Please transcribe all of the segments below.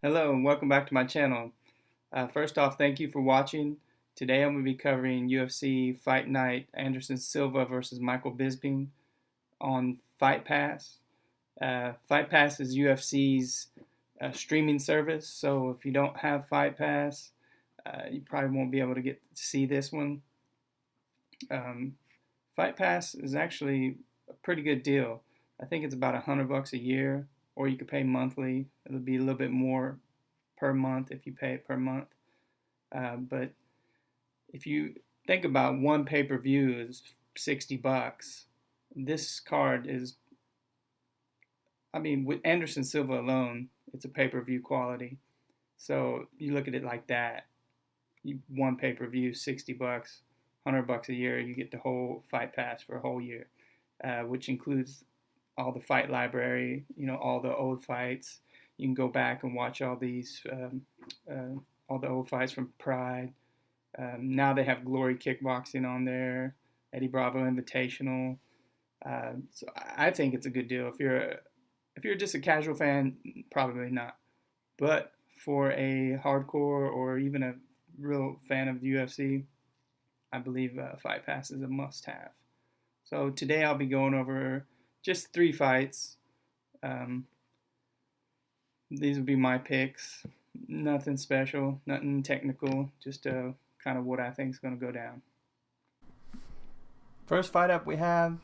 Hello and welcome back to my channel. First off, thank you for watching. Today I'm going to be covering UFC Fight Night Anderson Silva versus Michael Bisping on Fight Pass. Fight Pass is UFC's streaming service, so if you don't have Fight Pass, you probably won't be able to get to see this one. Fight Pass is actually a pretty good deal. I think it's about $100 a year, or you could pay monthly. It'll be a little bit more per month if you pay it per month. But if you think about one pay-per-view is $60, this card is, with Anderson Silva alone, it's a pay-per-view quality. So you look at it like that. One pay-per-view, $60, $100 a year, you get the whole Fight Pass for a whole year, which includes all the fight library, all the old fights. You can go back and watch all these, all the old fights from Pride. Now they have Glory Kickboxing on there, Eddie Bravo Invitational. So I think it's a good deal. If you're just a casual fan, probably not. But for a hardcore or even a real fan of the UFC, I believe Fight Pass is a must-have. So today I'll be going over just 3 fights. These will be my picks. Nothing special, nothing technical, just kind of what I think is going to go down. First fight up, we have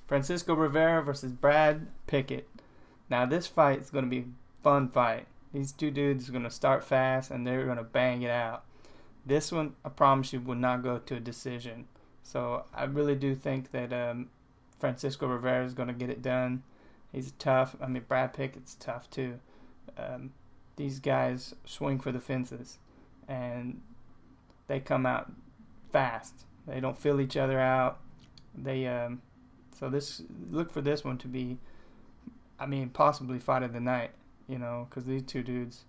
Francisco Rivera versus Brad Pickett. Now this fight is going to be a fun fight. These two dudes are going to start fast and they're going to bang it out. This one, I promise you, will not go to a decision. So I really do think that Francisco Rivera is going to get it done. He's tough. Brad Pickett's tough too. These guys swing for the fences, and they come out fast. They don't fill each other out. So look for this one to be, possibly fight of the night. Because these two dudes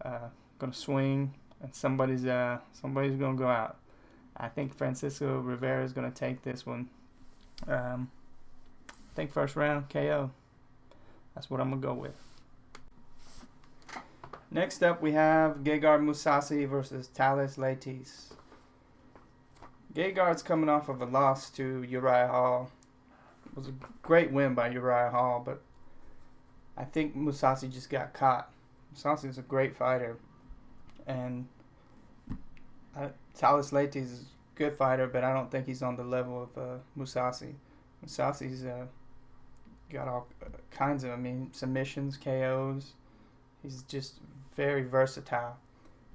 gonna swing, and somebody's gonna go out. I think Francisco Rivera is gonna take this one. I think first round KO. That's what I'm gonna go with. Next up, we have Gegard Mousasi versus Thales Leites. Gegard's coming off of a loss to Uriah Hall. It was a great win by Uriah Hall, but I think Mousasi just got caught. Mousasi is a great fighter, and Thales Leites is a good fighter, but I don't think he's on the level of Mousasi. Mousasi's got all kinds of, submissions, KOs. He's just very versatile.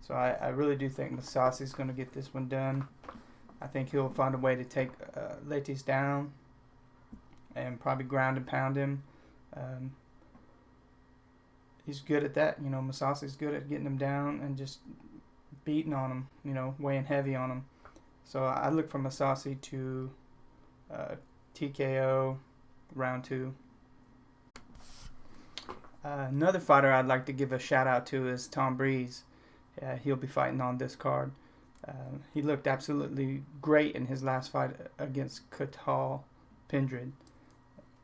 So I really do think Mousasi's going to get this one done. I think he'll find a way to take Leites down and probably ground and pound him. He's good at that. Mousasi's good at getting him down and just beating on him, weighing heavy on him. So I look for Mousasi to TKO round 2. Another fighter I'd like to give a shout out to is Tom Breeze. He'll be fighting on this card. He looked absolutely great in his last fight against Cathal Pendred.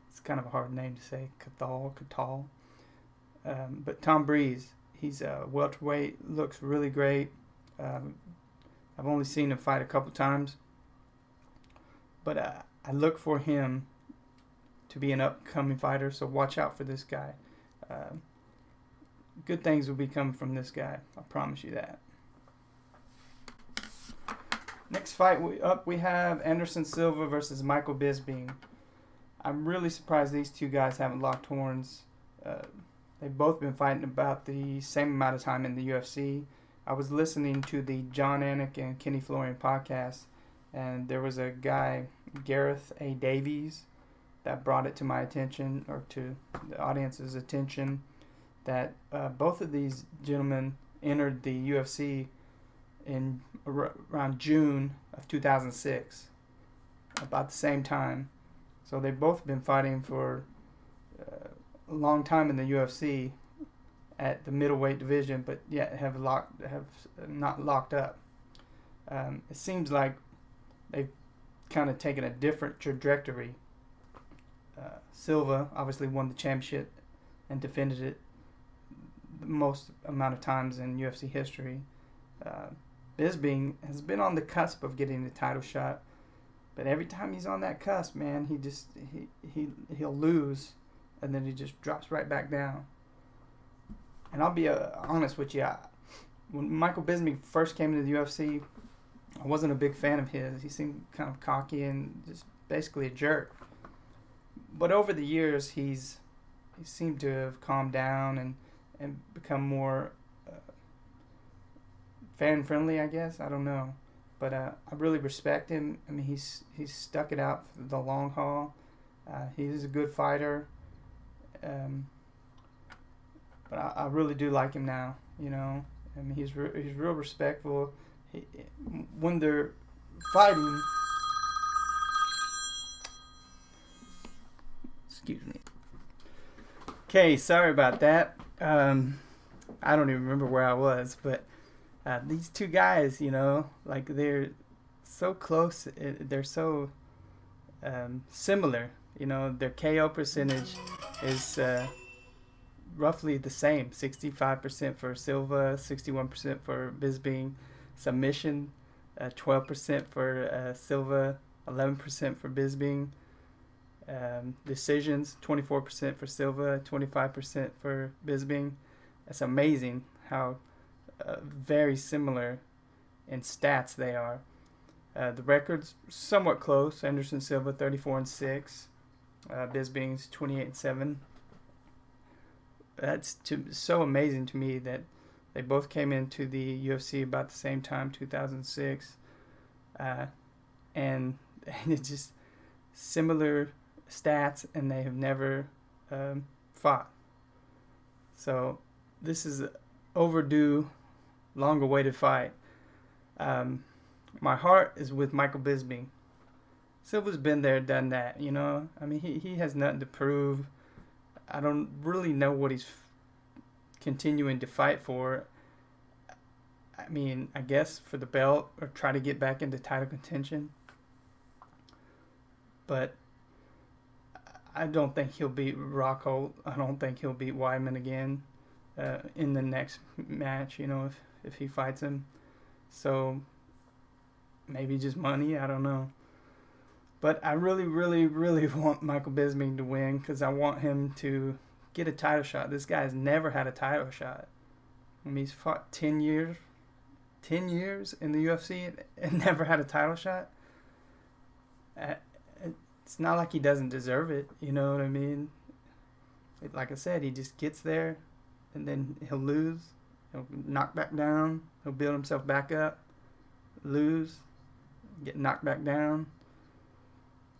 It's kind of a hard name to say, Cathal. But Tom Breeze, he's a welterweight, looks really great. I've only seen him fight a couple times, but I look for him to be an upcoming fighter, so watch out for this guy. Good things will be coming from this guy, I promise you that. Next fight we have Anderson Silva versus Michael Bisping. I'm really surprised these two guys haven't locked horns. They've both been fighting about the same amount of time in the UFC. I was listening to the John Anik and Kenny Florian podcast, and there was a guy, Gareth A. Davies, that brought it to my attention, or to the audience's attention, that both of these gentlemen entered the UFC in around June of 2006, about the same time. So they've both been fighting for a long time in the UFC at the middleweight division, but yet have not locked up. It seems like they've kind of taken a different trajectory. Silva obviously won the championship and defended it the most amount of times in UFC history. Bisping has been on the cusp of getting the title shot, but every time he's on that cusp, man, he'll lose, and then he just drops right back down. And I'll be honest with you, when Michael Bisping first came into the UFC, I wasn't a big fan of his. He seemed kind of cocky and just basically a jerk. But over the years, he seemed to have calmed down and become more fan friendly, I guess. I don't know, but I really respect him. I mean, he's stuck it out for the long haul. He is a good fighter, but I really do like him now. You know, I mean, he's real respectful. When they're fighting, excuse me. Okay, sorry about that. I don't even remember where I was, but these two guys, you know, like they're so close. They're so similar. You know, their KO percentage is roughly the same. 65% for Silva, 61% for Bisping. Submission, 12% for Silva, 11% for Bisping. Decisions, 24% for Silva, 25% for Bisping. That's amazing how very similar in stats they are. The record's somewhat close. Anderson Silva 34-6, Bisping's 28-7. That's so amazing to me that they both came into the UFC about the same time, 2006, and it's just similar stats, and they have never fought. So this is an overdue, long-awaited fight. My heart is with Michael Bisping. Silva's been there, done that, you know. I mean, he has nothing to prove. I don't really know what he's continuing to fight for. I mean, I guess for the belt or try to get back into title contention. But I don't think he'll beat Rockhold. I don't think he'll beat Weidman again in the next match, you know, if he fights him. So maybe just money, I don't know. But I really, really, really want Michael Bisping to win because I want him to get a title shot. This guy has never had a title shot. I mean, he's fought 10 years in the UFC and never had a title shot. It's not like he doesn't deserve it, you know what I mean? Like I said, he just gets there and then he'll lose. He'll knock back down. He'll build himself back up, lose, get knocked back down.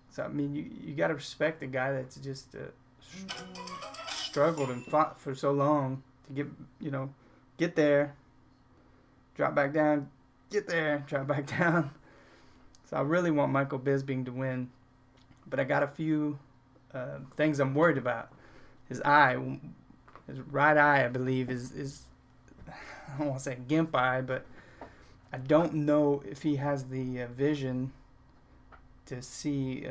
So, I mean, you got to respect a guy that's just struggled and fought for so long to get there, drop back down, get there, drop back down. So I really want Michael Bisping to win. But I got a few things I'm worried about. His right eye, I believe, is I don't want to say gimp eye, but I don't know if he has the vision to see,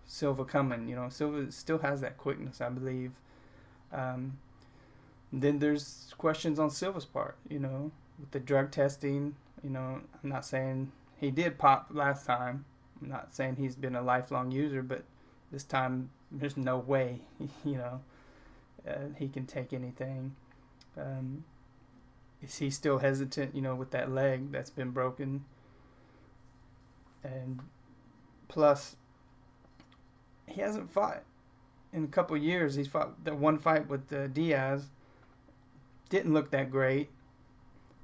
Silva coming. Silva still has that quickness, I believe. Then there's questions on Silva's part, with the drug testing. I'm not saying he did pop last time. I'm not saying he's been a lifelong user, but this time there's no way, he can take anything. Is he still hesitant, with that leg that's been broken? And plus, he hasn't fought in a couple of years. He's fought the one fight with Diaz. Didn't look that great.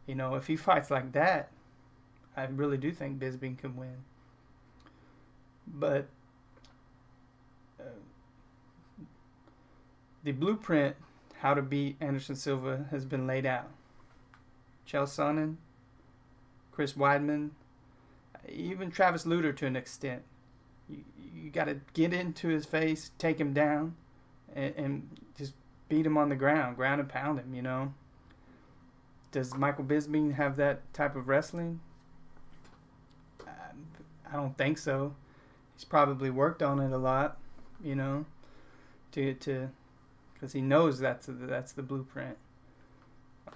If he fights like that, I really do think Bisping can win. But the blueprint how to beat Anderson Silva has been laid out. Chael Sonnen, Chris Weidman, even Travis Lutter to an extent. You got to get into his face, take him down, and just beat him on the ground and pound him, Does Michael Bisping have that type of wrestling? I don't think so. He's probably worked on it a lot, to because he knows that's the blueprint.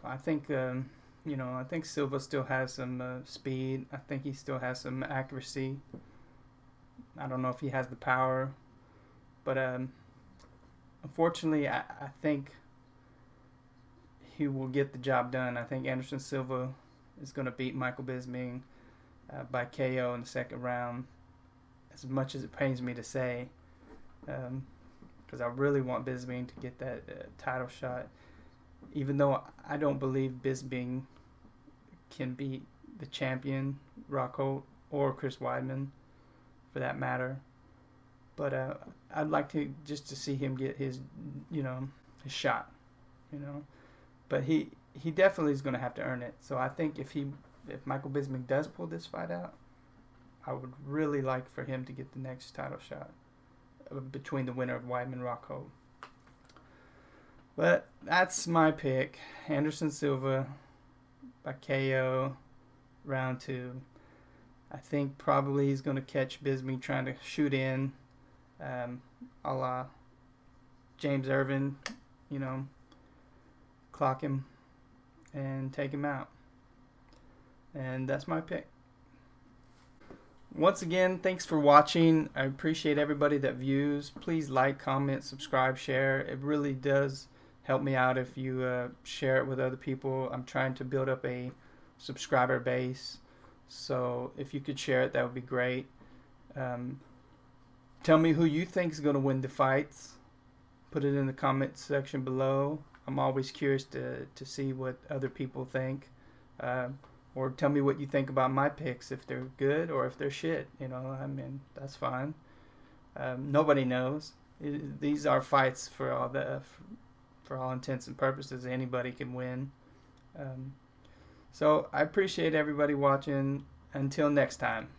I think I think Silva still has some speed. I think he still has some accuracy. I don't know if he has the power, but unfortunately, I think he will get the job done. I think Anderson Silva is going to beat Michael Bisping by KO in the second round. As much as it pains me to say, because I really want Bisping to get that title shot, even though I don't believe Bisping can beat the champion Rockhold or Chris Weidman, for that matter. But I'd like to see him get his shot, But he definitely is going to have to earn it. So I think if Michael Bisping does pull this fight out, I would really like for him to get the next title shot between the winner of Weidman Rockhold. But that's my pick. Anderson Silva by KO, round 2. I think probably he's going to catch Bisping trying to shoot in, a la James Irvin, clock him and take him out. And that's my pick. Once again, thanks for watching. I appreciate everybody that views. Please like, comment, subscribe, share. It really does help me out if you share it with other people. I'm trying to build up a subscriber base, so if you could share it, that would be great. Tell me who you think is going to win the fights. Put it in the comment section below. I'm always curious to see what other people think. Or tell me what you think about my picks, if they're good or if they're shit. That's fine. Nobody knows. These are fights for all intents and purposes. Anybody can win. So I appreciate everybody watching. Until next time.